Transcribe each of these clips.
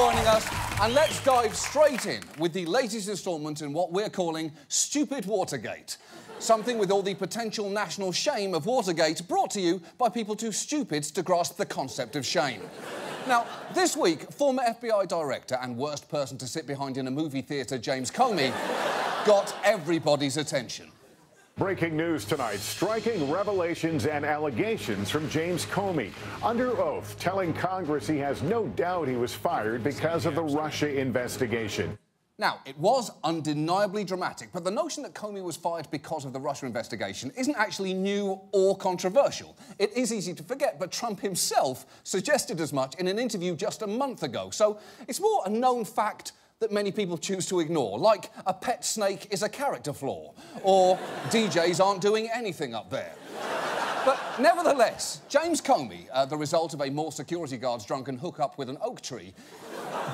joining us, and let's dive straight in with the latest instalment in what we're calling Stupid Watergate. Something with all the potential national shame of Watergate brought to you by people too stupid to grasp the concept of shame. Now, this week, former FBI director and worst person to sit behind in a movie theatre, James Comey, got everybody's attention. Breaking news tonight, striking revelations and allegations from James Comey. Under oath, telling Congress he has no doubt he was fired because of the Russia investigation. Now, it was undeniably dramatic, but the notion that Comey was fired because of the Russia investigation isn't actually new or controversial. It is easy to forget, but Trump himself suggested as much in an interview just a month ago. So it's more a known fact that many people choose to ignore, like a pet snake is a character flaw, or DJs aren't doing anything up there. But nevertheless, James Comey, the result of a mall security guard's drunken hookup with an oak tree,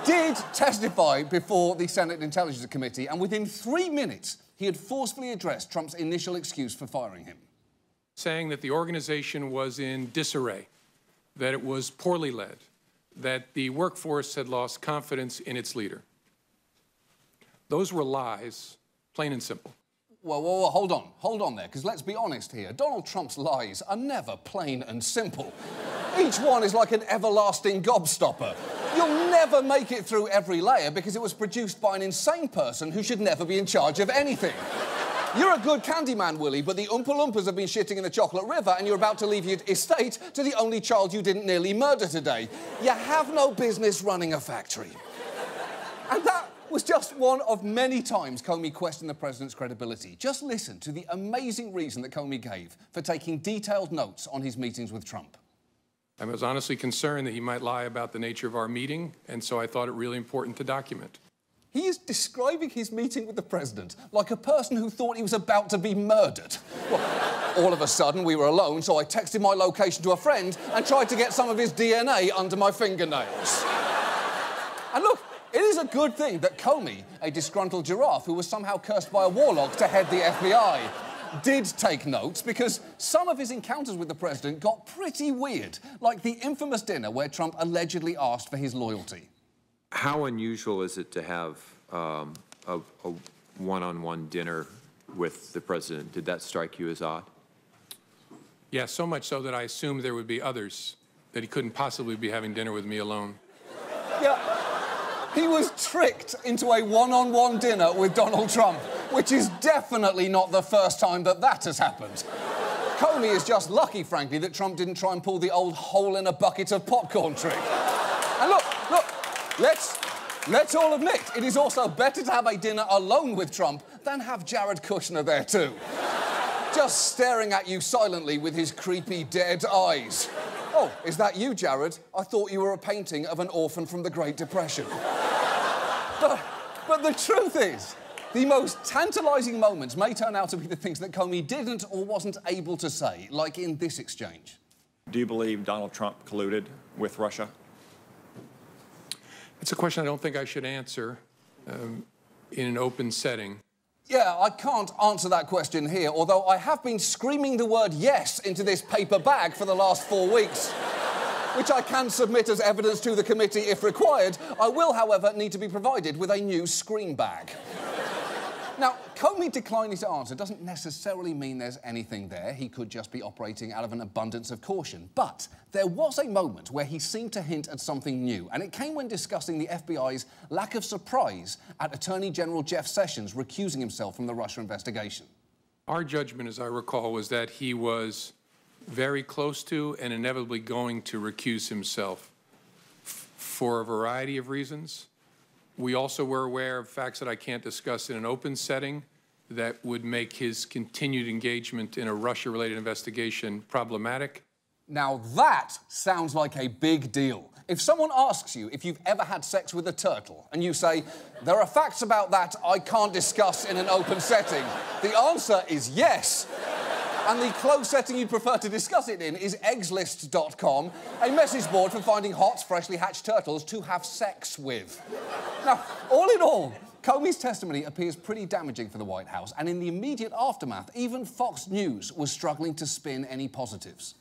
did testify before the Senate Intelligence Committee, and within 3 minutes, he had forcefully addressed Trump's initial excuse for firing him. Saying that the organization was in disarray, that it was poorly led, that the workforce had lost confidence in its leader. Those were lies, plain and simple. Well, hold on there, because let's be honest here. Donald Trump's lies are never plain and simple. Each one is like an everlasting gobstopper. You'll never make it through every layer because it was produced by an insane person who should never be in charge of anything. You're a good Candyman, Willie, but the Oompa Loompas have been shitting in the chocolate river and you're about to leave your estate to the only child you didn't nearly murder today. You have no business running a factory. And that was just one of many times Comey questioned the president's credibility. Just listen to the amazing reason that Comey gave for taking detailed notes on his meetings with Trump. I was honestly concerned that he might lie about the nature of our meeting, and so I thought it really important to document. He is describing his meeting with the president like a person who thought he was about to be murdered. Well, all of a sudden, we were alone, so I texted my location to a friend and tried to get some of his DNA under my fingernails. And look, it is a good thing that Comey, a disgruntled giraffe who was somehow cursed by a warlock to head the FBI, did take notes, because some of his encounters with the president got pretty weird, like the infamous dinner where Trump allegedly asked for his loyalty. How unusual is it to have a one-on-one dinner with the president? Did that strike you as odd? Yeah, so much so that I assumed there would be others, that he couldn't possibly be having dinner with me alone. Yeah. He was tricked into a one-on-one dinner with Donald Trump, which is definitely not the first time that that has happened. Comey is just lucky, frankly, that Trump didn't try and pull the old hole in a bucket of popcorn trick. And look, let's all admit, it is also better to have a dinner alone with Trump than have Jared Kushner there too. Just staring at you silently with his creepy, dead eyes. Oh, is that you, Jared? I thought you were a painting of an orphan from the Great Depression. But the truth is, the most tantalising moments may turn out to be the things that Comey didn't or wasn't able to say, like in this exchange. Do you believe Donald Trump colluded with Russia? It's a question I don't think I should answer in an open setting. Yeah, I can't answer that question here, although I have been screaming the word yes into this paper bag for the last 4 weeks, which I can submit as evidence to the committee if required. I will, however, need to be provided with a new scream bag. Now, Comey declining to answer doesn't necessarily mean there's anything there. He could just be operating out of an abundance of caution. But there was a moment where he seemed to hint at something new, and it came when discussing the FBI's lack of surprise at Attorney General Jeff Sessions recusing himself from the Russia investigation. Our judgment, as I recall, was that he was very close to and inevitably going to recuse himself for a variety of reasons. We also were aware of facts that I can't discuss in an open setting that would make his continued engagement in a Russia-related investigation problematic. Now that sounds like a big deal. If someone asks you if you've ever had sex with a turtle and you say, there are facts about that I can't discuss in an open setting, the answer is yes. And the closed setting you'd prefer to discuss it in is eggslist.com, a message board for finding hot, freshly hatched turtles to have sex with. Now, all in all, Comey's testimony appears pretty damaging for the White House, and in the immediate aftermath, even Fox News was struggling to spin any positives.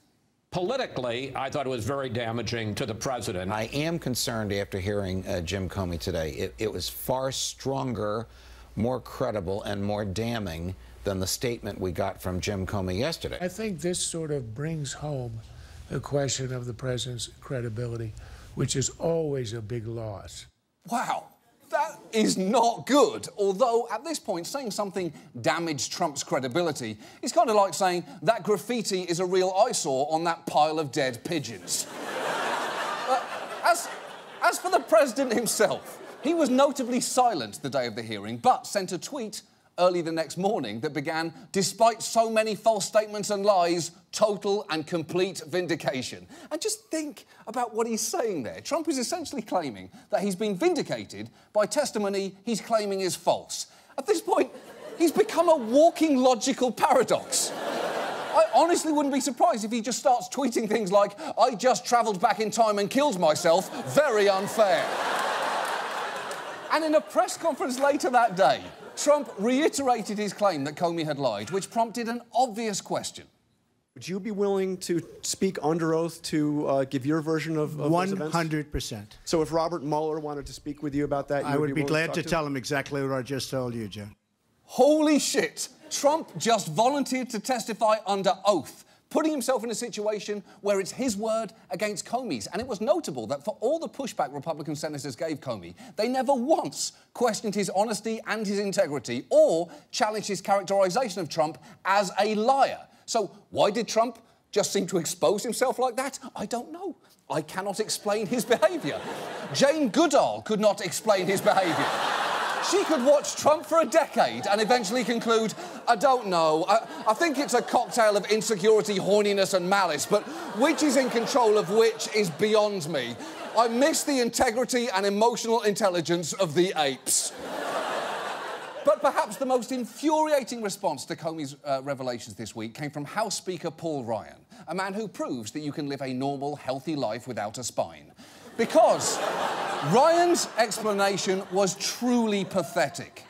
Politically, I thought it was very damaging to the president. I am concerned after hearing Jim Comey today. It was far stronger, more credible, and more damning than the statement we got from Jim Comey yesterday. I think this sort of brings home the question of the president's credibility, which is always a big loss. Wow. That is not good. Although, at this point, saying something damaged Trump's credibility is kind of like saying that graffiti is a real eyesore on that pile of dead pigeons. As for the president himself, he was notably silent the day of the hearing, but sent a tweet early the next morning that began, "Despite so many false statements and lies, total and complete vindication." And just think about what he's saying there. Trump is essentially claiming that he's been vindicated by testimony he's claiming is false. At this point, he's become a walking logical paradox. I honestly wouldn't be surprised if he just starts tweeting things like, "I just travelled back in time and killed myself. Very unfair." And in a press conference later that day, Trump reiterated his claim that Comey had lied, which prompted an obvious question. Would you be willing to speak under oath to give your version of those events? 100%. So if Robert Mueller wanted to speak with you about that, I would be glad to tell tell him exactly what I just told you, Joe. Holy shit! Trump just volunteered to testify under oath, putting himself in a situation where it's his word against Comey's. And it was notable that for all the pushback Republican senators gave Comey, they never once questioned his honesty and his integrity or challenged his characterization of Trump as a liar. So why did Trump just seem to expose himself like that? I don't know. I cannot explain his behaviour. Jane Goodall could not explain his behaviour. She could watch Trump for a decade and eventually conclude, I don't know, I think it's a cocktail of insecurity, horniness and malice, but which is in control of which is beyond me. I miss the integrity and emotional intelligence of the apes. But perhaps the most infuriating response to Comey's revelations this week came from House Speaker Paul Ryan, a man who proves that you can live a normal, healthy life without a spine. Because Ryan's explanation was truly pathetic.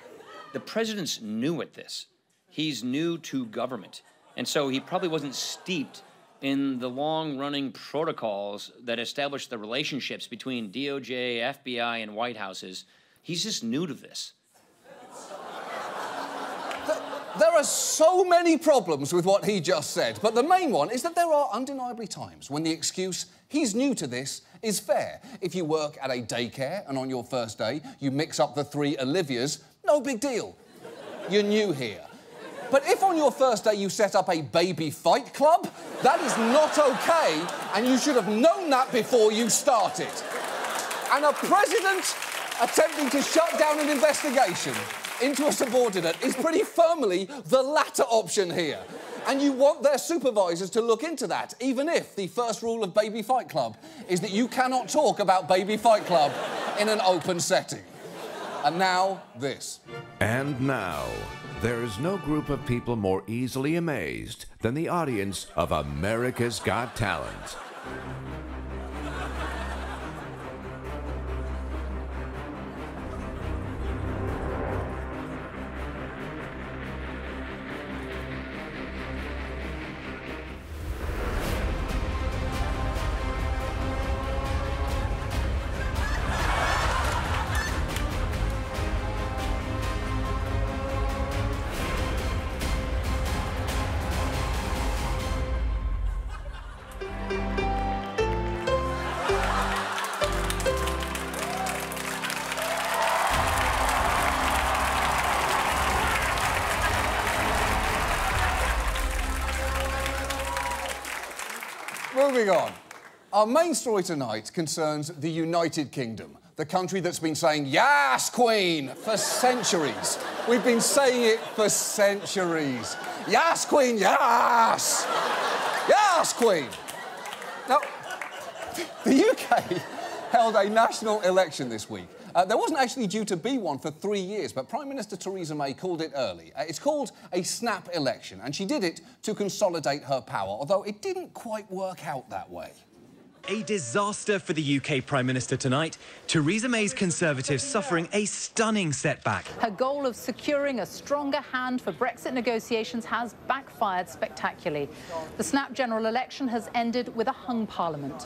The president's new at this. He's new to government. And so he probably wasn't steeped in the long-running protocols that establish the relationships between DOJ, FBI, and White Houses. He's just new to this. There are so many problems with what he just said, but the main one is that there are undeniably times when the excuse, "he's new to this," is fair. If you work at a daycare and on your first day you mix up the 3 Olivias, no big deal. You're new here. But if on your first day you set up a baby fight club, that is not okay, and you should have known that before you started. And a president attempting to shut down an investigation into a subordinate is pretty firmly the latter option here. And you want their supervisors to look into that, even if the first rule of Baby Fight Club is that you cannot talk about Baby Fight Club in an open setting. And now, this. And now, there is no group of people more easily amazed than the audience of America's Got Talent. Moving on. Our main story tonight concerns the United Kingdom, the country that's been saying, "Yes, Queen," for centuries. We've been saying it for centuries. Yes, Queen, yes! Yes, Queen! Now, the UK held a national election this week. There wasn't actually due to be one for 3 years, but Prime Minister Theresa May called it early. It's called a snap election, and she did it to consolidate her power, although it didn't quite work out that way. A disaster for the UK Prime Minister tonight. Theresa May's Conservatives suffering a stunning setback. Her goal of securing a stronger hand for Brexit negotiations has backfired spectacularly. The snap general election has ended with a hung parliament.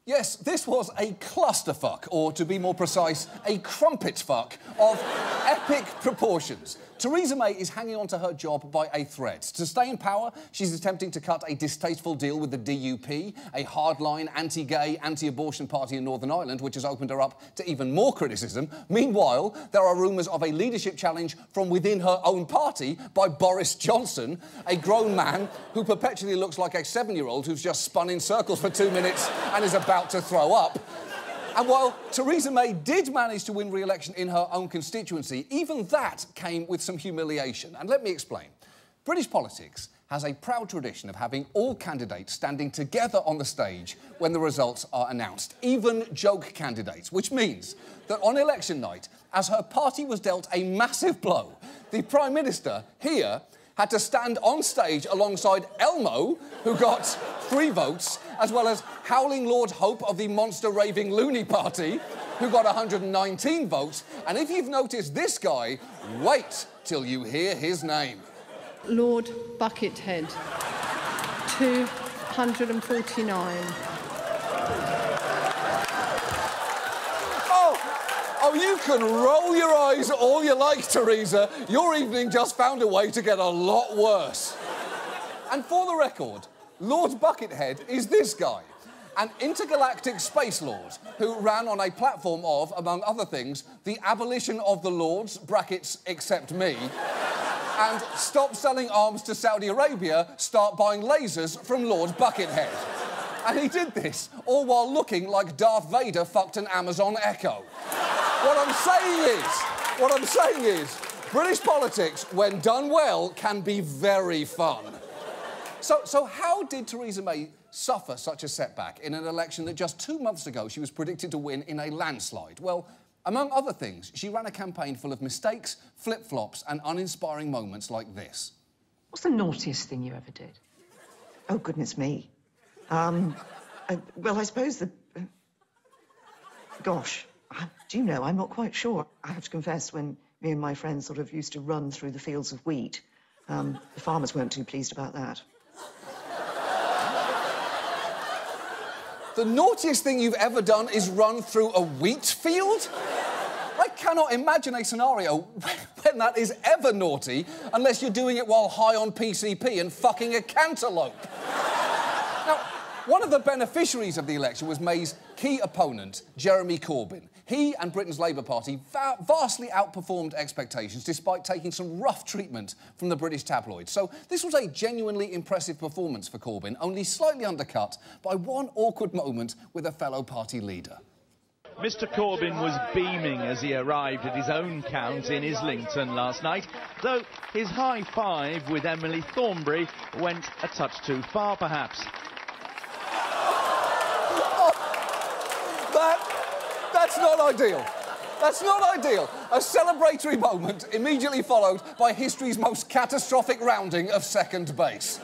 Yes, this was a clusterfuck, or to be more precise, a crumpet fuck of epic proportions. Theresa May is hanging on to her job by a thread. To stay in power, she's attempting to cut a distasteful deal with the DUP, a hardline, anti-gay, anti-abortion party in Northern Ireland, which has opened her up to even more criticism. Meanwhile, there are rumours of a leadership challenge from within her own party by Boris Johnson, a grown man who perpetually looks like a 7-year-old who's just spun in circles for 2 minutes and is about to throw up. And while Theresa May did manage to win re-election in her own constituency, even that came with some humiliation. And let me explain. British politics has a proud tradition of having all candidates standing together on the stage when the results are announced, even joke candidates, which means that on election night, as her party was dealt a massive blow, the Prime Minister here had to stand on stage alongside Elmo, who got 3 votes, as well as Howling Lord Hope of the Monster Raving Loony Party, who got 119 votes. And if you've noticed this guy, wait till you hear his name. Lord Buckethead, 249. Oh, you can roll your eyes all you like, Theresa. Your evening just found a way to get a lot worse. And for the record, Lord Buckethead is this guy, an intergalactic space lord who ran on a platform of, among other things, the abolition of the lords, brackets, except me, and stop selling arms to Saudi Arabia, start buying lasers from Lord Buckethead. And he did this all while looking like Darth Vader fucked an Amazon Echo. What I'm saying is, British politics, when done well, can be very fun. So how did Theresa May suffer such a setback in an election that just 2 months ago she was predicted to win in a landslide? Well, among other things, she ran a campaign full of mistakes, flip-flops and uninspiring moments like this. What's the naughtiest thing you ever did? Oh, goodness me. Well, I suppose the... gosh, do you know, I'm not quite sure. I have to confess, when me and my friends sort of used to run through the fields of wheat, the farmers weren't too pleased about that. The naughtiest thing you've ever done is run through a wheat field? I cannot imagine a scenario when that is ever naughty unless you're doing it while high on PCP and fucking a cantaloupe. Now, one of the beneficiaries of the election was May's key opponent, Jeremy Corbyn. He and Britain's Labour Party vastly outperformed expectations despite taking some rough treatment from the British tabloids. So this was a genuinely impressive performance for Corbyn, only slightly undercut by one awkward moment with a fellow party leader. Mr Corbyn was beaming as he arrived at his own count in Islington last night, though his high five with Emily Thornberry went a touch too far, perhaps. That's not ideal. That's not ideal. A celebratory moment immediately followed by history's most catastrophic rounding of second base.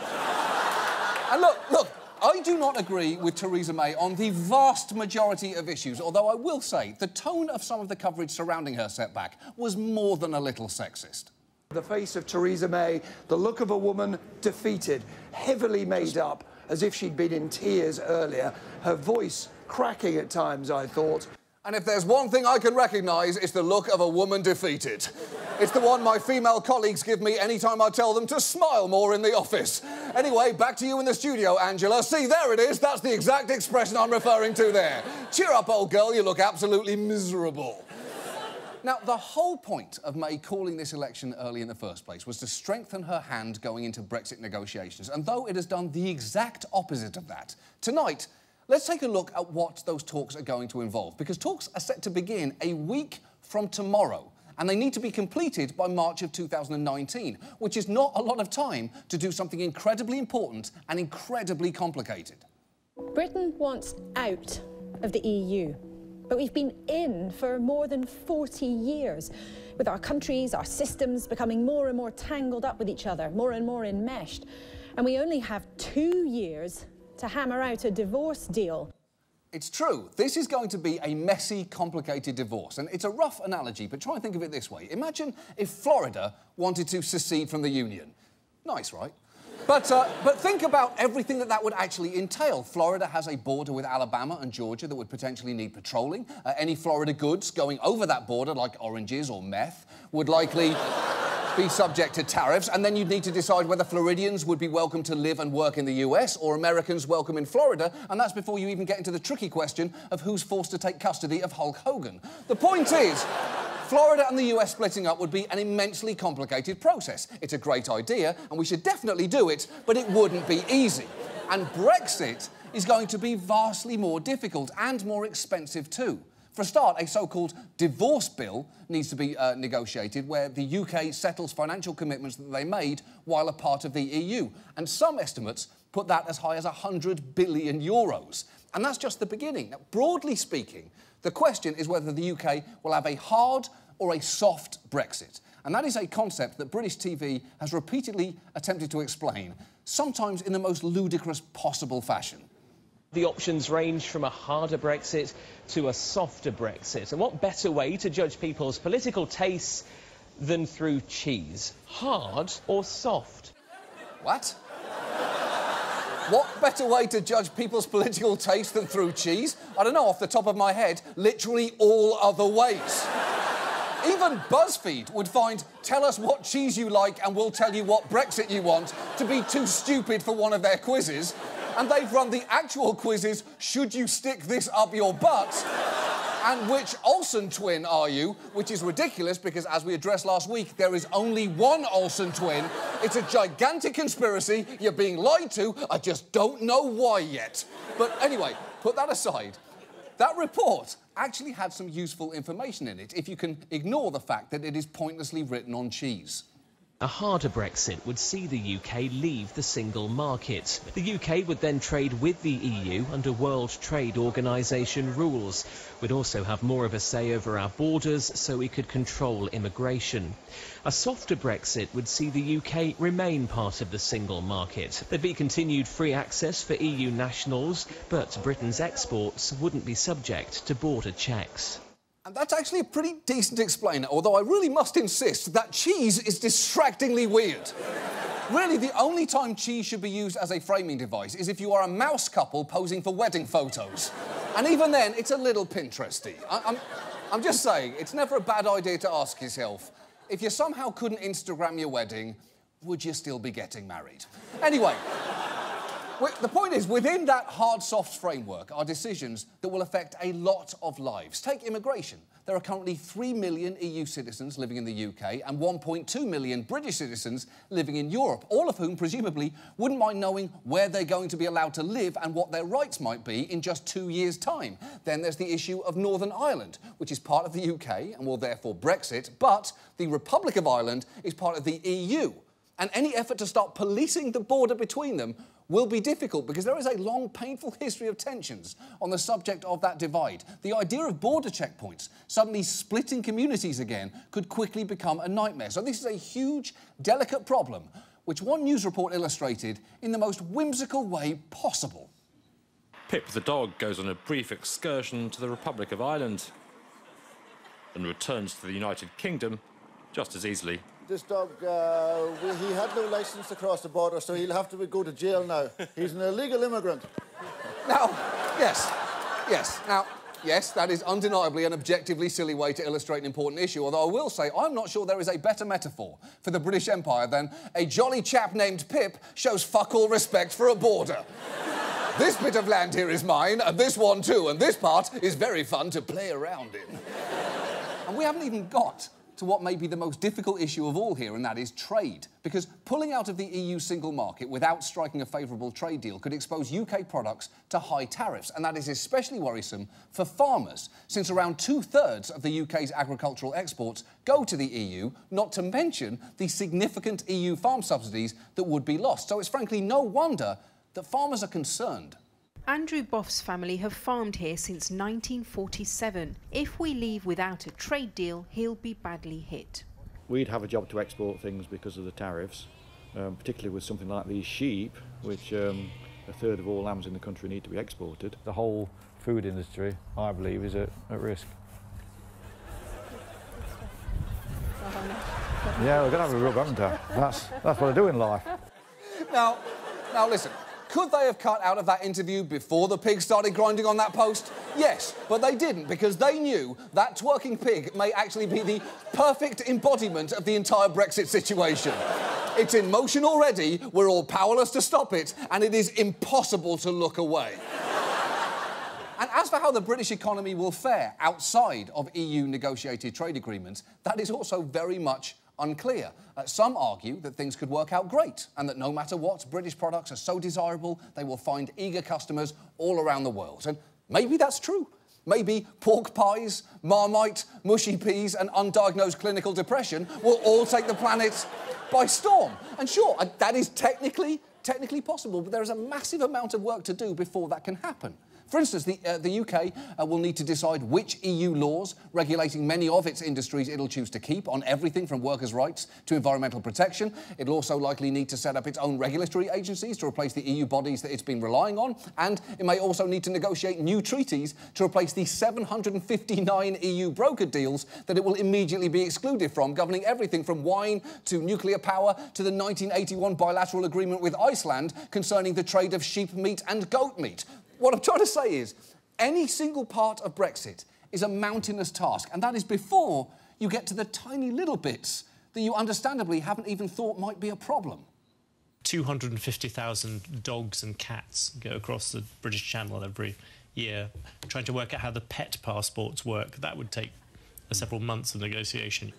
And look, I do not agree with Theresa May on the vast majority of issues, although I will say the tone of some of the coverage surrounding her setback was more than a little sexist. The face of Theresa May, the look of a woman defeated, heavily made up, as if she'd been in tears earlier, her voice cracking at times, I thought. And if there's one thing I can recognise, it's the look of a woman defeated. It's the one my female colleagues give me any time I tell them to smile more in the office. Anyway, back to you in the studio, Angela. See, there it is. That's the exact expression I'm referring to there. Cheer up, old girl. You look absolutely miserable. Now, the whole point of May calling this election early in the first place was to strengthen her hand going into Brexit negotiations. And though it has done the exact opposite of that, tonight, let's take a look at what those talks are going to involve, because talks are set to begin a week from tomorrow, and they need to be completed by March of 2019, which is not a lot of time to do something incredibly important and incredibly complicated. Britain wants out of the EU, but we've been in for more than 40 years, with our countries, our systems becoming more and more tangled up with each other, more and more enmeshed, and we only have 2 years to hammer out a divorce deal. It's true. This is going to be a messy, complicated divorce. And it's a rough analogy, but try and think of it this way. Imagine if Florida wanted to secede from the Union. Nice, right? But think about everything that would actually entail. Florida has a border with Alabama and Georgia that would potentially need patrolling. Any Florida goods going over that border, like oranges or meth, would likely be subject to tariffs. And then you'd need to decide whether Floridians would be welcome to live and work in the US or Americans welcome in Florida. And that's before you even get into the tricky question of who's forced to take custody of Hulk Hogan. The point is, Florida and the US splitting up would be an immensely complicated process. It's a great idea, and we should definitely do it, but it wouldn't be easy. And Brexit is going to be vastly more difficult and more expensive too. For a start, a so-called divorce bill needs to be negotiated where the UK settles financial commitments that they made while a part of the EU. And some estimates put that as high as €100 billion. And that's just the beginning. Now, broadly speaking, the question is whether the UK will have a hard or a soft Brexit. And that is a concept that British TV has repeatedly attempted to explain, sometimes in the most ludicrous possible fashion. The options range from a harder Brexit to a softer Brexit. And what better way to judge people's political tastes than through cheese? Hard or soft? What? What better way to judge people's political taste than through cheese? I don't know, off the top of my head, literally all other ways. Even BuzzFeed would find "tell us what cheese you like and we'll tell you what Brexit you want" to be too stupid for one of their quizzes. And they've run the actual quizzes, "should you stick this up your butt?" and "which Olsen twin are you?" which is ridiculous because, as we addressed last week, there is only one Olsen twin. It's a gigantic conspiracy. You're being lied to. I just don't know why yet. But anyway, put that aside. That report actually had some useful information in it, if you can ignore the fact that it is pointlessly written on cheese. A harder Brexit would see the UK leave the single market. The UK would then trade with the EU under World Trade Organization rules. We'd also have more of a say over our borders, so we could control immigration. A softer Brexit would see the UK remain part of the single market. There'd be continued free access for EU nationals, but Britain's exports wouldn't be subject to border checks. And that's actually a pretty decent explainer, although I really must insist that cheese is distractingly weird. Really, the only time cheese should be used as a framing device is if you are a mouse couple posing for wedding photos. And even then, it's a little Pinteresty. I'm just saying, it's never a bad idea to ask yourself, if you somehow couldn't Instagram your wedding, would you still be getting married? Anyway, the point is, within that hard-soft framework are decisions that will affect a lot of lives. Take immigration. There are currently 3 million EU citizens living in the UK and 1.2 million British citizens living in Europe, all of whom, presumably, wouldn't mind knowing where they're going to be allowed to live and what their rights might be in just 2 years' time. Then there's the issue of Northern Ireland, which is part of the UK and will therefore Brexit, but the Republic of Ireland is part of the EU. And any effort to start policing the border between them will be difficult because there is a long, painful history of tensions on the subject of that divide. The idea of border checkpoints suddenly splitting communities again could quickly become a nightmare. So this is a huge, delicate problem, which one news report illustrated in the most whimsical way possible. Pip the dog goes on a brief excursion to the Republic of Ireland and returns to the United Kingdom just as easily. This dog, he had no licence to cross the border, so he'll have to go to jail now. He's an illegal immigrant. Now, yes, that is undeniably an objectively silly way to illustrate an important issue, although I will say I'm not sure there is a better metaphor for the British Empire than "a jolly chap named Pip shows fuck all respect for a border. This bit of land here is mine, and this one too, and this part is very fun to play around in." And we haven't even got to what may be the most difficult issue of all here, and that is trade. Because pulling out of the EU single market without striking a favourable trade deal could expose UK products to high tariffs, and that is especially worrisome for farmers, since around 2/3 of the UK's agricultural exports go to the EU, not to mention the significant EU farm subsidies that would be lost. So it's frankly no wonder that farmers are concerned. Andrew Boff's family have farmed here since 1947. If we leave without a trade deal, he'll be badly hit. We'd have a job to export things because of the tariffs, particularly with something like these sheep, which a third of all lambs in the country need to be exported. The whole food industry, I believe, is at risk. Yeah, we're going to have a rub, haven't we? That's what I do in life. Now listen, could they have cut out of that interview before the pig started grinding on that post? Yes, but they didn't, because they knew that twerking pig may actually be the perfect embodiment of the entire Brexit situation. It's in motion already, we're all powerless to stop it, and it is impossible to look away. And as for how the British economy will fare outside of EU-negotiated trade agreements, that is also very much unclear. Some argue that things could work out great, and that no matter what, British products are so desirable, they will find eager customers all around the world. And maybe that's true. Maybe pork pies, Marmite, mushy peas and undiagnosed clinical depression will all take the planet by storm. And sure, that is technically possible, but there is a massive amount of work to do before that can happen. For instance, the UK will need to decide which EU laws regulating many of its industries it'll choose to keep, on everything from workers' rights to environmental protection. It'll also likely need to set up its own regulatory agencies to replace the EU bodies that it's been relying on, and it may also need to negotiate new treaties to replace the 759 EU broker deals that it will immediately be excluded from, governing everything from wine to nuclear power to the 1981 bilateral agreement with Iceland concerning the trade of sheep meat and goat meat. What I'm trying to say is, any single part of Brexit is a mountainous task, and that is before you get to the tiny little bits that you understandably haven't even thought might be a problem. 250,000 dogs and cats go across the British Channel every year. Trying to work out how the pet passports work, that would take several months of negotiation.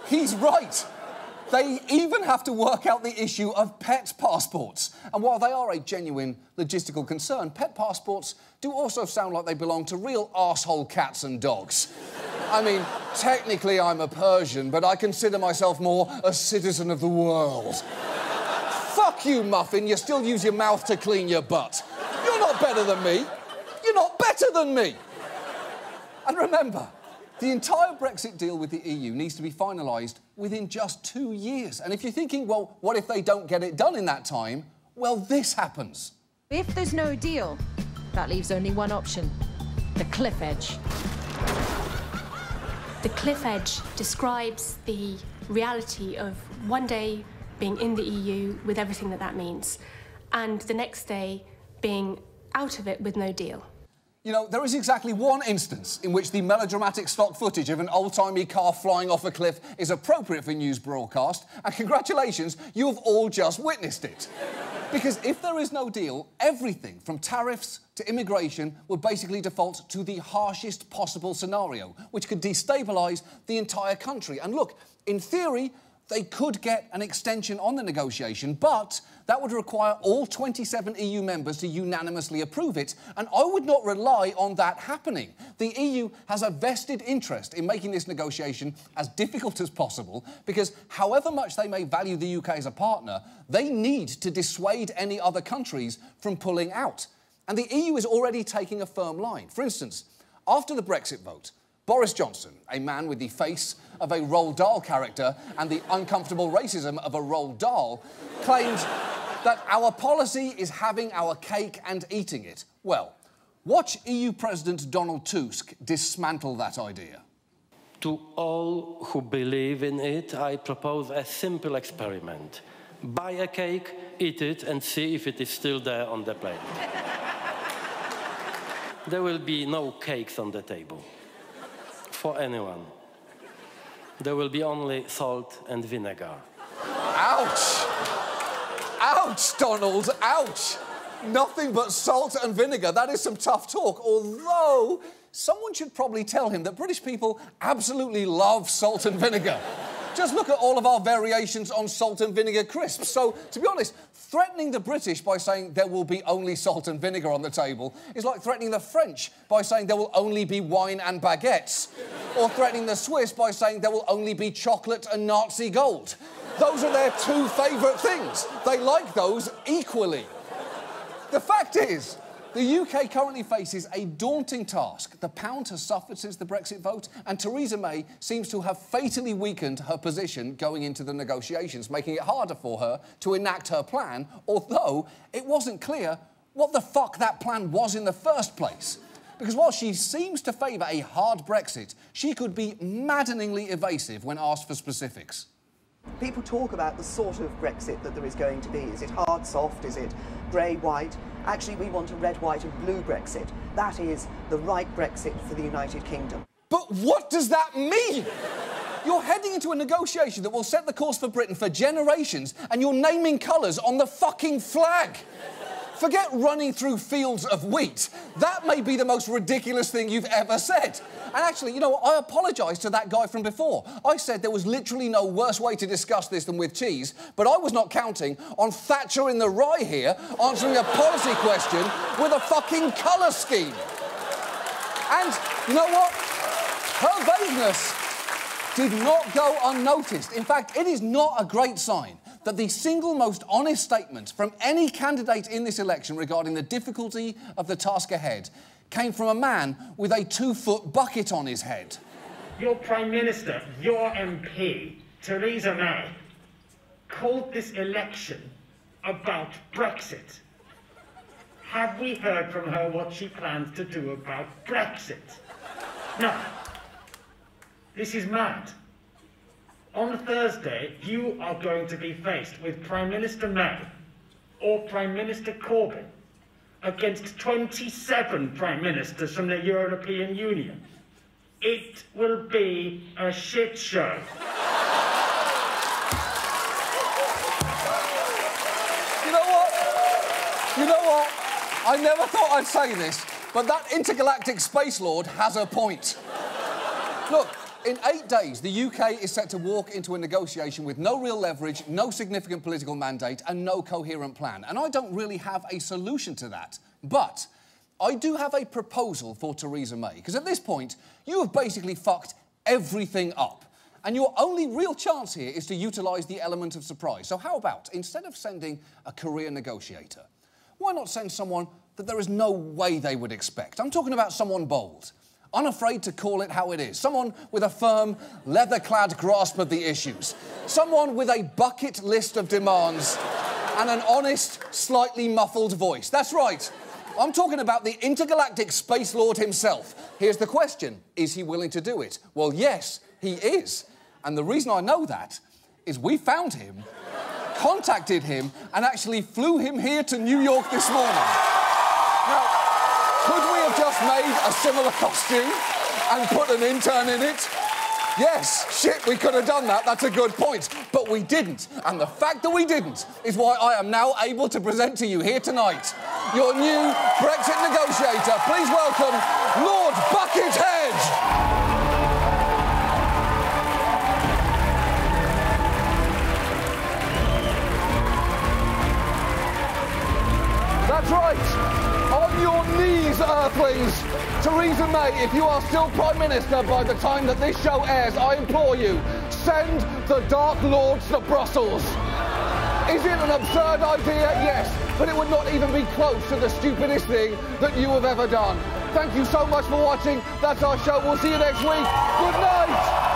He's right! They even have to work out the issue of pet passports. And while they are a genuine logistical concern, pet passports do also sound like they belong to real arsehole cats and dogs. I mean, technically I'm a Persian, but I consider myself more a citizen of the world. Fuck you, Muffin, you still use your mouth to clean your butt. You're not better than me. You're not better than me. And remember, the entire Brexit deal with the EU needs to be finalised within just 2 years. And if you're thinking, well, what if they don't get it done in that time? Well, this happens. If there's no deal, that leaves only one option: the cliff edge. The cliff edge describes the reality of one day being in the EU with everything that means, and the next day being out of it with no deal. You know, there is exactly one instance in which the melodramatic stock footage of an old-timey car flying off a cliff is appropriate for news broadcast, and congratulations, you have all just witnessed it. Because if there is no deal, everything from tariffs to immigration would basically default to the harshest possible scenario, which could destabilise the entire country. And look, in theory, they could get an extension on the negotiation, but that would require all 27 EU members to unanimously approve it, and I would not rely on that happening. The EU has a vested interest in making this negotiation as difficult as possible, because however much they may value the UK as a partner, they need to dissuade any other countries from pulling out. And the EU is already taking a firm line. For instance, after the Brexit vote, Boris Johnson, a man with the face of a Roald Dahl character and the uncomfortable racism of a Roald Dahl, claimed that our policy is having our cake and eating it. Well, watch EU President Donald Tusk dismantle that idea. To all who believe in it, I propose a simple experiment. Buy a cake, eat it, and see if it is still there on the plate. There will be no cakes on the table. For anyone. There will be only salt and vinegar. Ouch! Ouch, Donald, ouch! Nothing but salt and vinegar. That is some tough talk, although someone should probably tell him that British people absolutely love salt and vinegar. Just look at all of our variations on salt and vinegar crisps. So, to be honest, threatening the British by saying there will be only salt and vinegar on the table is like threatening the French by saying there will only be wine and baguettes, or threatening the Swiss by saying there will only be chocolate and Nazi gold. Those are their two favourite things. They like those equally. The fact is, the UK currently faces a daunting task. The pound has suffered since the Brexit vote, and Theresa May seems to have fatally weakened her position going into the negotiations, making it harder for her to enact her plan, although it wasn't clear what the fuck that plan was in the first place. Because while she seems to favour a hard Brexit, she could be maddeningly evasive when asked for specifics. People talk about the sort of Brexit that there is going to be. Is it hard, soft? Is it grey, white? Actually, we want a red, white and blue Brexit. That is the right Brexit for the United Kingdom. But what does that mean? You're heading into a negotiation that will set the course for Britain for generations, and you're naming colours on the fucking flag. Forget running through fields of wheat. That may be the most ridiculous thing you've ever said. And actually, you know, I apologise to that guy from before. I said there was literally no worse way to discuss this than with cheese, but I was not counting on Thatcher in the Rye here answering a policy question with a fucking colour scheme. And you know what? Her vagueness did not go unnoticed. In fact, it is not a great sign that the single most honest statement from any candidate in this election regarding the difficulty of the task ahead came from a man with a 2-foot bucket on his head. Your Prime Minister, your MP, Theresa May, called this election about Brexit. Have we heard from her what she plans to do about Brexit? No. This is mad. On Thursday, you are going to be faced with Prime Minister May or Prime Minister Corbyn against 27 Prime Ministers from the European Union. It will be a shit show. You know what? You know what? I never thought I'd say this, but that intergalactic space lord has a point. Look, in 8 days, the UK is set to walk into a negotiation with no real leverage, no significant political mandate and no coherent plan. And I don't really have a solution to that. But I do have a proposal for Theresa May, because at this point, you have basically fucked everything up. And your only real chance here is to utilise the element of surprise. So how about, instead of sending a career negotiator, why not send someone that there is no way they would expect? I'm talking about someone bold, unafraid to call it how it is. Someone with a firm, leather-clad grasp of the issues. Someone with a bucket list of demands and an honest, slightly muffled voice. That's right. I'm talking about the intergalactic space lord himself. Here's the question. Is he willing to do it? Well, yes, he is. And the reason I know that is we found him, contacted him, and actually flew him here to New York this morning. Now, could we have just made a similar costume and put an intern in it? Yes, shit, we could have done that. That's a good point. But we didn't. And the fact that we didn't is why I am now able to present to you here tonight your new Brexit negotiator. Please welcome Lord Buckethead. That's right. On your knees, Earthlings. Theresa May, if you are still Prime Minister by the time that this show airs, I implore you, send the Dark Lords to Brussels. Is it an absurd idea? Yes, but it would not even be close to the stupidest thing that you have ever done. Thank you so much for watching. That's our show. We'll see you next week. Good night.